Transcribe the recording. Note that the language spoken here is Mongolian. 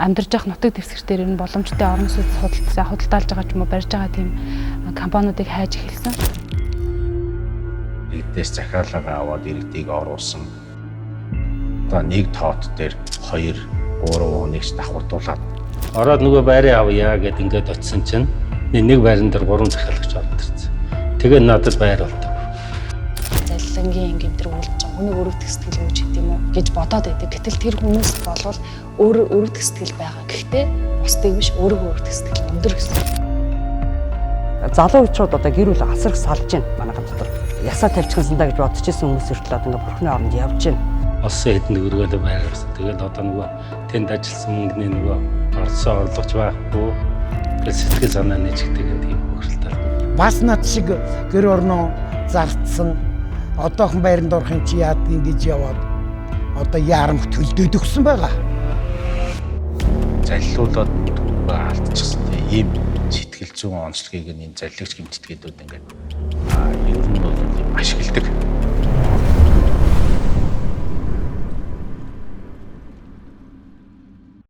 амьдарч явах нутаг дэвсгэр дээр энэ боломжтой орон сууц худалдаалж байгаа ч юм уу барьж байгаа тийм компаниудыг хайж эхэлсэн. Иргэдээс захиалга аваад иргэдийг оруулсан. Одоо нэг тоот дээр 2-3 хоногч давхардуулаад ороод нөгөө байраа авъя гэд ингээд очисон чинь нэг байран дээр 3 захиалагч ороод ирсэн. Тэгээ надад байр болдог. Залилангийн ингээд үлдэж байгаа хүний өрөвдөх сэтгэл үүж гэдэг юм уу гэж бодоод байдаг. Гэтэл тэр хүмүүс болвол өөрөө өрөвдөх сэтгэл байгаа. Гэхдээ бусдыг биш өөрөө өрөвдөх сэтгэл өндөр гэсэн. Залуучууд одоо гэр бүл асар их салж байна манайхан дотор. Ясаа тавьчихсандаа гэж бодож исэн хүмүүс өртлөө одоо ингээд бурхны оронд явж байна. Олсон хэдэн өргөөлөө байрсан. Тэгээд одоо нөгөө тэнд ажилласан мөнгөний нөгөө орсон орлогч байхгүй. Сэтгэл санаа нэжигдэг тийм хөрөлтэй. Бас над шиг гэр орноо зартсан одоохон байранд орохын чи яадгийг гэж яваад одоо яарамх төлдөөд өгсөн байгаа. заллуулаад алдчихсан тийм ийм сэтгэл зүйн онцлогийг энэ залливч гэмтдгээдүүд ингээд ер нь бол ашигладаг.